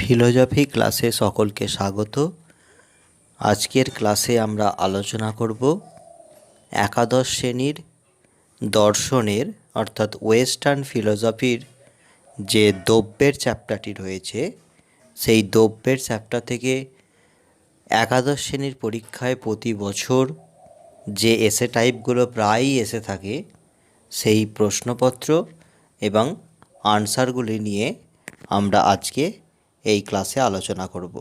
Philosophy ক্লাসে সকলকে স্বাগত। আজকের ক্লাসে আমরা আলোচনা করব একাদশ শ্রেণীর দর্শনের অর্থাৎ ওয়েস্টার্ন ফিলোজফির যে দ্রব্যের চ্যাপ্টারটি রয়েছে, সেই দ্রব্যের চ্যাপ্টার থেকে একাদশ শ্রেণীর পরীক্ষায় প্রতি বছর যে এসে টাইপগুলো প্রায়ই এসে থাকে, সেই প্রশ্নপত্র এবং আনসারগুলি নিয়ে আমরা আজকে এই ক্লাসে আলোচনা করব।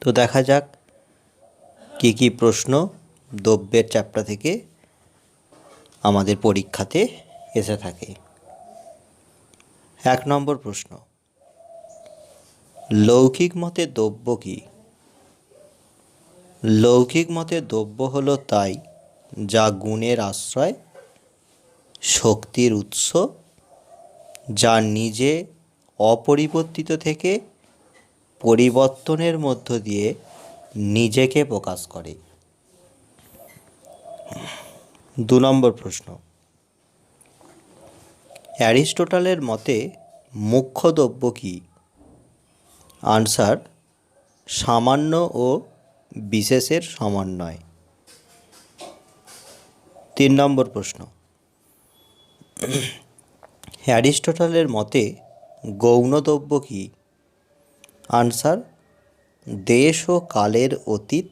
তো দেখা যাক কি কি প্রশ্ন দ্রব্যের চ্যাপ্টার থেকে আমাদের পরীক্ষাতে এসে থাকে। 1 নম্বর প্রশ্ন, লৌকিক মতে দ্রব্য কি? লৌকিক মতে দ্রব্য হলো তাই যা গুণের আশ্রয়, শক্তির উৎস, যা নিজে অপরিবর্তিত থেকে পরিবর্তনের মধ্য দিয়ে নিজেকে প্রকাশ করে। 2 নম্বর প্রশ্ন, অ্যারিস্টটলের মতে মুখ্য দ্রব্য কি? আনসার, সামান্য ও বিশেষের সমন্বয়। 3 নম্বর প্রশ্ন, অ্যারিস্টটলের মতে গৌণ দ্রব্য কি? আনসার, দেশ ও কালের অতীত,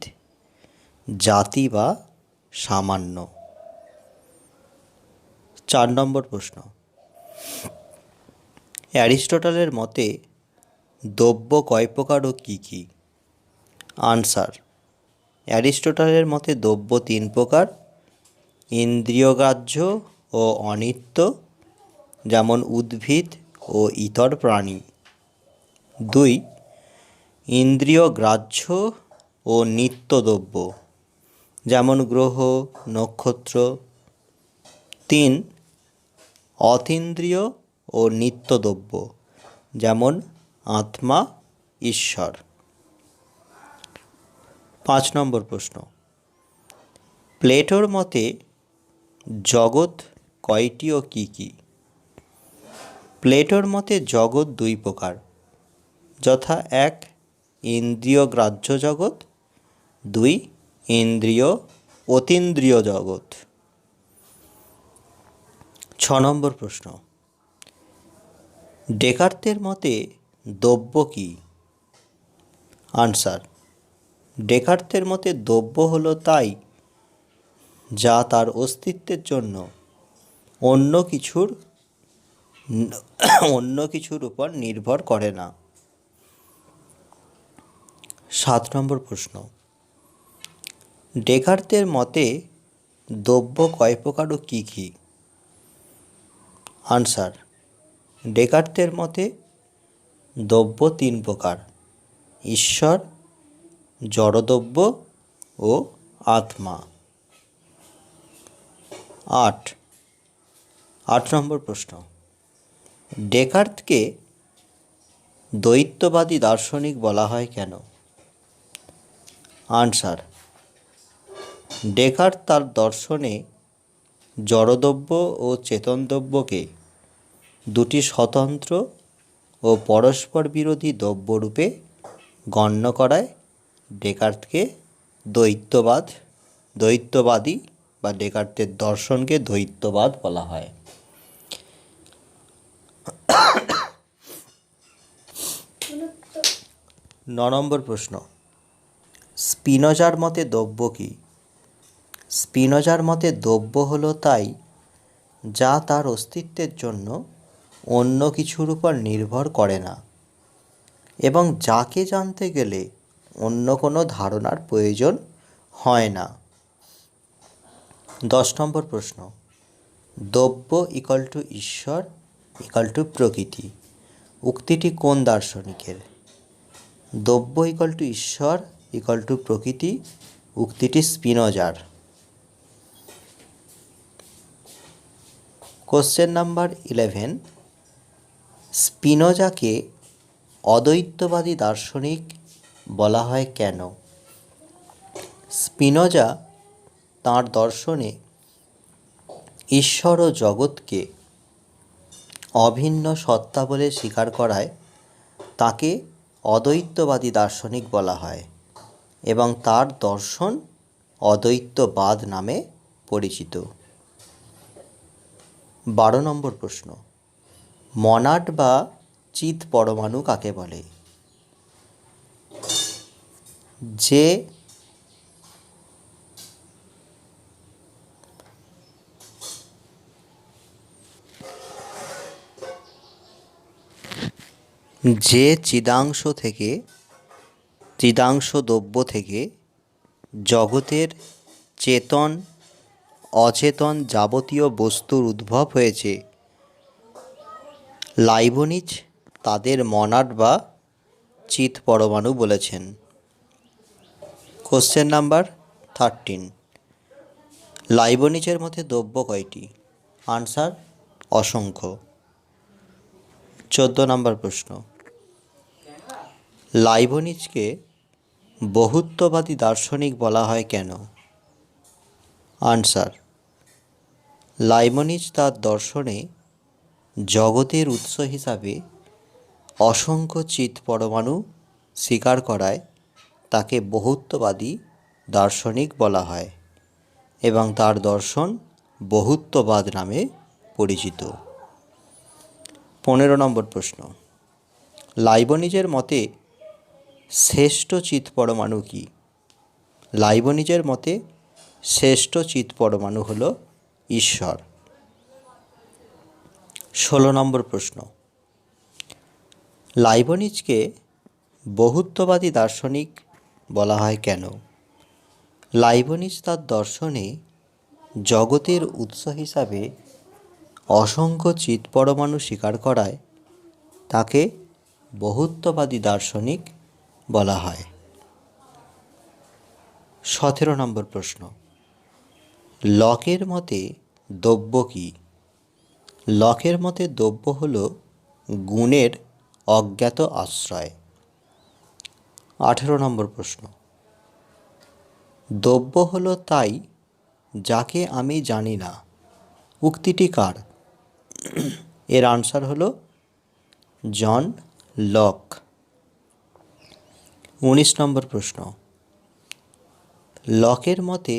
জাতি বা সামান্য। 4 নম্বর প্রশ্ন, অ্যারিস্টটলের মতে দ্রব্য কয় প্রকার ও কী কী? আনসার, অ্যারিস্টটলের মতে দ্রব্য 3 প্রকার: ইন্দ্রিয়গ্রাহ্য ও অনিত্য, যেমন উদ্ভিদ ও ইতর প্রাণী। 2, ইন্দ্রিয়গ্রাহ্য ও নিত্য দ্রব্য, যেমন গ্রহ, নক্ষত্র। 3, অতীন্দ্রিয় ও নিত্য দ্রব্য, যেমন আত্মা, ঈশ্বর। 5 নম্বর প্রশ্ন, প্লেটোর মতে জগৎ কয়টি ও কী কী? প্লেটোর মতে জগৎ 2 প্রকার, যথা 1, ইন্দ্রিয়গ্রাহ্য জগৎ, 2, ইন্দ্রিয় অতীন্দ্রিয় জগৎ। 6 নম্বর প্রশ্ন, ডেকার্তের মতে দ্রব্য কি? আনসার, ডেকার্তের মতে দ্রব্য হলো তাই যা তার অস্তিত্বের জন্য অন্য কিছুর উপর নির্ভর করে না। 7 নম্বর প্রশ্ন, ডেকার্তের মতে দ্রব্য কয় প্রকার ও কী কী? আনসার, ডেকার্তের মতে দ্রব্য 3 প্রকার: ঈশ্বর, জড়দ্রব্য ও আত্মা। 8 নম্বর প্রশ্ন, ডেকার্তকে দ্বৈতবাদী দার্শনিক বলা হয় কেন? আনসার, ডেকার্ত তার দর্শনে জড়দ্রব্য ও চেতনদ্রব্যকে 2টি স্বতন্ত্র ও পরস্পর বিরোধী দ্রব্যরূপে গণ্য করায় ডেকার্তকে দ্বৈতবাদী বা ডেকার্তের দর্শনকে দ্বৈতবাদ বলা হয়। 9 নম্বর প্রশ্ন, স্পিনোজার মতে দ্রব্য কি? স্পিনোজার মতে দ্রব্য হলো তাই যা তার অস্তিত্বের জন্য অন্য কিছুর উপর নির্ভর করে না এবং যাকে জানতে গেলে অন্য কোনো ধারণার প্রয়োজন হয় না। 10 নম্বর প্রশ্ন, দ্রব্য ঈশ্বর প্রকৃতি উক্তিটি কোন দার্শনিকের? দ্রব্য ঈশ্বর প্রকৃতি উক্তিটি স্পিনোজার। কোশ্চেন নাম্বার 11, স্পিনোজাকে অদ্বৈতবাদী দার্শনিক বলা হয় কেন? স্পিনোজা তাঁর দর্শনে ঈশ্বর ও জগৎকে অভিন্ন সত্তা বলে স্বীকার করায় তাকে অদ্বৈতবাদী দার্শনিক বলা হয় এবং তার দর্শন অদ্বৈতবাদ নামে পরিচিত। 12 নম্বর প্রশ্ন, মনাড বা চিৎ পরমাণু কাকে বলে? যে চিদাংশ দ্রব্য থেকে জগতের চেতন অচেতন যাবতীয় বস্তুর উদ্ভব হয়েছে, লাইবনিজ তাদের মনাড বা চিৎ পরমাণু বলেছেন। কোশ্চেন নাম্বার 13, লাইবনিজের মতে দ্রব্য কয়টি? আনসার অসংখ্য। 14 নম্বর প্রশ্ন, লাইবনিজকে বহুত্ববাদী দার্শনিক বলা হয় কেন? আনসার, লাইবনিজ তার দর্শনে জগতের উৎস হিসাবে অসংখ্য চিৎ পরমাণু স্বীকার করায় তাকে বহুত্ববাদী দার্শনিক বলা হয় এবং তার দর্শন বহুত্ববাদ নামে পরিচিত। 15 নম্বর প্রশ্ন, লাইবনিজের মতে শ্রেষ্ঠ চিৎ পরমাণু কি? লাইবনিজের মতে শ্রেষ্ঠ চিৎ পরমাণু হল ঈশ্বর। 16 নম্বর প্রশ্ন, লাইবনিজকে বহুত্ববাদী দার্শনিক বলা হয় কেন? লাইবনিজ তার দর্শনে জগতের উৎস হিসাবে অসংখ্য চিৎ পরমাণু স্বীকার করায় তাকে বহুত্ববাদী দার্শনিক বলা হয়। 17 নম্বর প্রশ্ন, লকের মতে দ্রব্য কি? লকের মতে দ্রব্য হল গুণের অজ্ঞাত আশ্রয়। 18 নম্বর প্রশ্ন, দ্রব্য হল তাই যাকে আমি জানি না, উক্তিটি কার? এর আনসার হল জন লক। 19 নম্বর প্রশ্ন, লকের মতে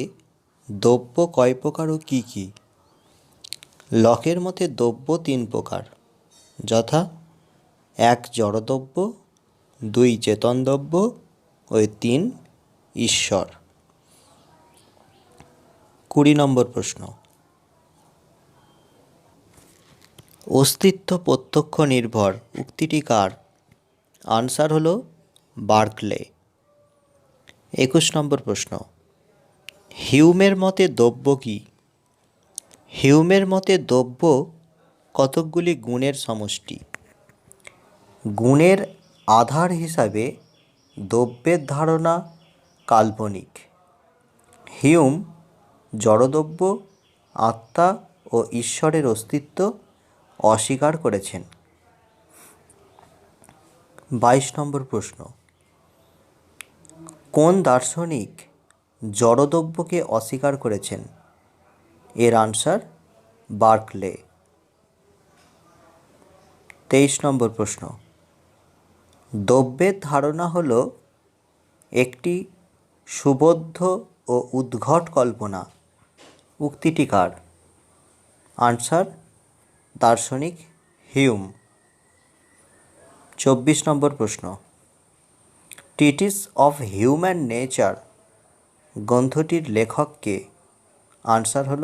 দ্রব্য কয় প্রকার ও কী কী? লকের মতে দ্রব্য 3 প্রকার, যথা 1 জড়দ্রব্য, 2 চেতন দ্রব্য ও 3 ঈশ্বর। 20 নম্বর প্রশ্ন, অস্তিত্ব প্রত্যক্ষ নির্ভর, উক্তিটি কার? আনসার হল বার্কলে। 21 নম্বর প্রশ্ন, হিউমের মতে দ্রব্য কি? হিউমের মতে দ্রব্য কতকগুলি গুণের সমষ্টি। গুণের আধার হিসাবে দ্রব্যের ধারণা কাল্পনিক। হিউম জড়দ্রব্য, আত্মা ও ঈশ্বরের অস্তিত্ব অস্বীকার করেছেন। 22 নম্বর প্রশ্ন, কোন দার্শনিক জড়দ্রব্যকে অস্বীকার করেছেন? এর আনসার বার্কলে। 23 নম্বর প্রশ্ন, দ্রব্যের ধারণা হল একটি সুবদ্ধ ও উদ্ঘট কল্পনা, উক্তিটি কার? আনসার দার্শনিক হিউম। 24 নম্বর প্রশ্ন, ট্রিটিস অফ হিউম্যান নেচার গ্রন্থটির লেখক কে? আনসার হল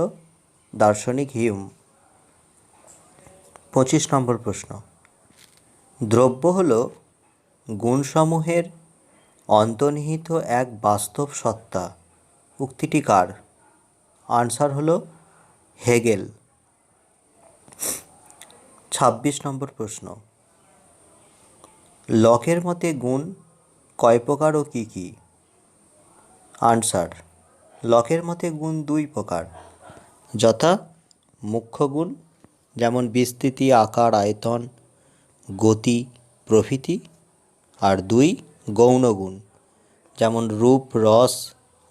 দার্শনিক হিউম। 25 নম্বর প্রশ্ন, দ্রব্য হল গুণসমূহের অন্তর্নিহিত এক বাস্তব সত্তা, উক্তিটি কার? আনসার হল হেগেল। 26 নম্বর প্রশ্ন, লকের মতে গুণ কয় প্রকার ও কী কী? আনসার, লকের মতে গুণ 2 প্রকার, যথা মুখ্য গুণ যেমন বিস্তৃতি, আকার, আয়তন, গতি প্রভৃতি, আর 2 গৌণ গুণ যেমন রূপ, রস,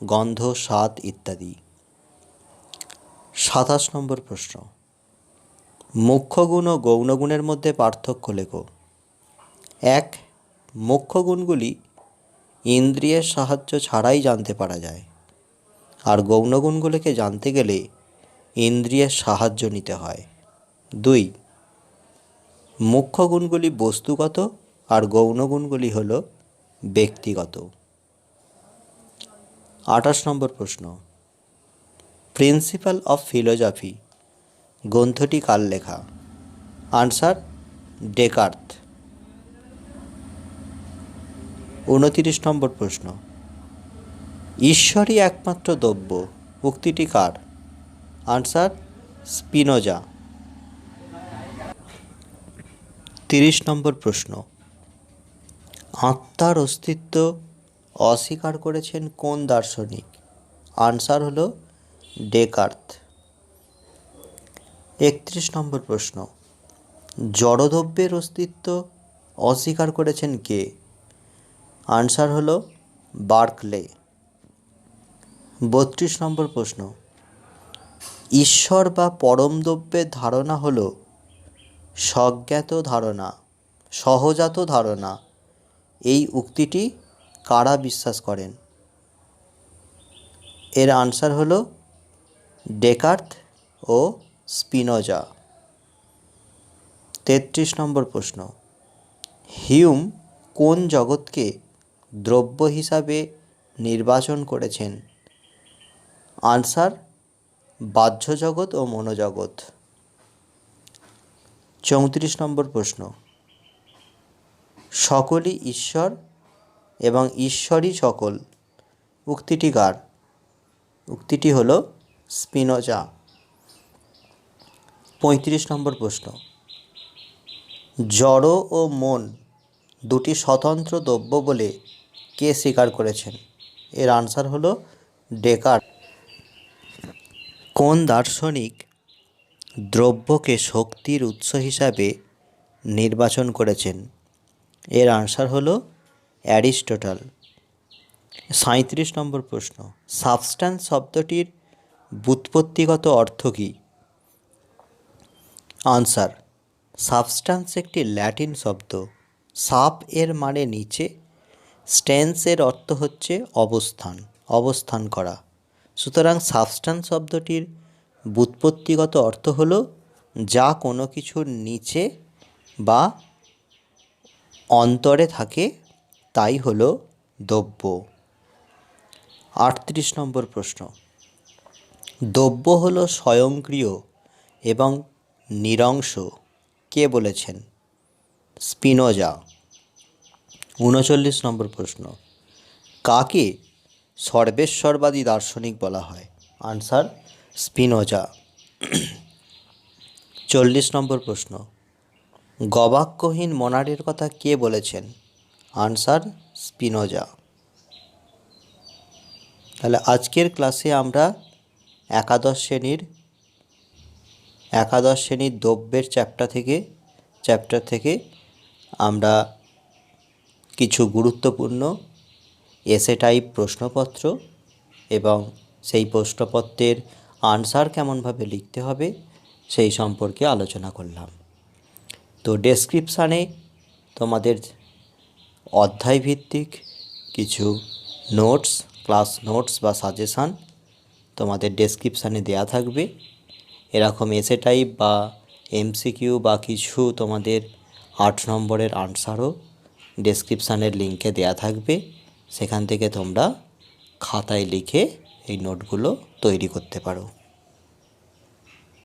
গন্ধ, স্বাদ ইত্যাদি। 27 নম্বর প্রশ্ন, মুখ্য গুণ ও গৌণ গুণের মধ্যে পার্থক্য লেখো। 1 মুখ্য গুণগুলি ইন্দ্রিয়ের সাহায্য ছাড়াই জানতে পারা যায়, আর গৌণ গুণগুলিকে জানতে গেলে ইন্দ্রিয়ের সাহায্য নিতে হয়। 2, মুখ্য গুণগুলি বস্তুগত আর গৌণ গুণগুলি হল ব্যক্তিগত। 28 নম্বর প্রশ্ন, প্রিন্সিপাল অফ ফিলোজফি গ্রন্থটি কার লেখা? Answer, Descartes. 29 নম্বর প্রশ্ন, ঈশ্বরই একমাত্র দ্রব্য উক্তিটি কার? Answer, Spinoza. 30 নম্বর প্রশ্ন, আত্মার অস্তিত্ব অস্বীকার করেছেন কোন দার্শনিক? আনসার হলো ডেকার্ত। 31 নম্বর প্রশ্ন, জড়দ্রব্যের অস্তিত্ব অস্বীকার করেছেন কে? আনসার হলো বার্কলে। 32 নম্বর প্রশ্ন, ঈশ্বর বা পরম দ্রব্যের ধারণা হলো স্বজ্ঞাত ধারণা, সহজাত ধারণা, এই উক্তিটি কারা বিশ্বাস করেন? এর আনসার হলো ডেকার্ত ও স্পিনোজা। 33 নম্বর প্রশ্ন, হিউম কোন জগৎকে দ্রব্য হিসাবে নির্বাচন করেছেন? আনসার, বাহ্য জগৎ ও মনোজগৎ। 34 নম্বর প্রশ্ন, সকলই ঈশ্বর এবং ঈশ্বরই সকল উক্তিটি কার? উক্তিটি হল স্পিনোজা। 35 নম্বর প্রশ্ন, জড় ও মন দুটি স্বতন্ত্র দ্রব্য বলে কে স্বীকার করেছেন? এর আনসার হলো ডেকার্ত। কোন দার্শনিক দ্রব্যকে শক্তির উৎস হিসাবে নির্বাচন করেছেন? এর আনসার হলো অ্যারিস্টটল। 37 নম্বর প্রশ্ন, সাবস্ট্যান্স শব্দটির ব্যুৎপত্তিগত অর্থ কী? আনসার, সাবস্ট্যান্স একটি ল্যাটিন শব্দ। সাব এর মানে নিচে, স্ট্যান্স এর অর্থ হচ্ছে অবস্থান, অবস্থান করা। সুতরাং সাবস্ট্যান্স শব্দটির ব্যুৎপত্তিগত অর্থ হলো যা কোনো কিছুর নিচে বা অন্তরে থাকে তাই হলো দ্রব্য। 38 নম্বর প্রশ্ন, দ্রব্য হলো স্বয়ংক্রিয় এবং নিরংশ কে বলেছেন? স্পিনোজা। 39 নম্বর প্রশ্ন, কাকে সর্বেশ্বরবাদী দার্শনিক বলা হয়? Answer, Spinoza. 40 নম্বর প্রশ্ন, গবাক্ষহীন মনারের কথা কে বলেছেন? Answer, Spinoza. তাহলে আজকের ক্লাসে আমরা একাদশ শ্রেণীর দ্রব্যের চ্যাপ্টার থেকে আমরা কিছু গুরুত্বপূর্ণ এসে টাইপ প্রশ্নপত্র এবং সেই প্রশ্নপত্রের আনসার কেমনভাবে লিখতে হবে সেই সম্পর্কে আলোচনা করলাম। তো ডেসক্রিপশানে তোমাদের অধ্যায়ভিত্তিক কিছু নোটস, ক্লাস নোটস বা সাজেশান তোমাদের ডেসক্রিপশানে দেয়া থাকবে। এরকম এসে টাইপ বা এমসিকিউ বা কিছু তোমাদের 8 নম্বরের আনসারও ডেসক্রিপশানের লিঙ্কে দেয়া থাকবে। সেখান থেকে তোমরা খাতায় লিখে এই নোটগুলো তৈরি করতে পারো।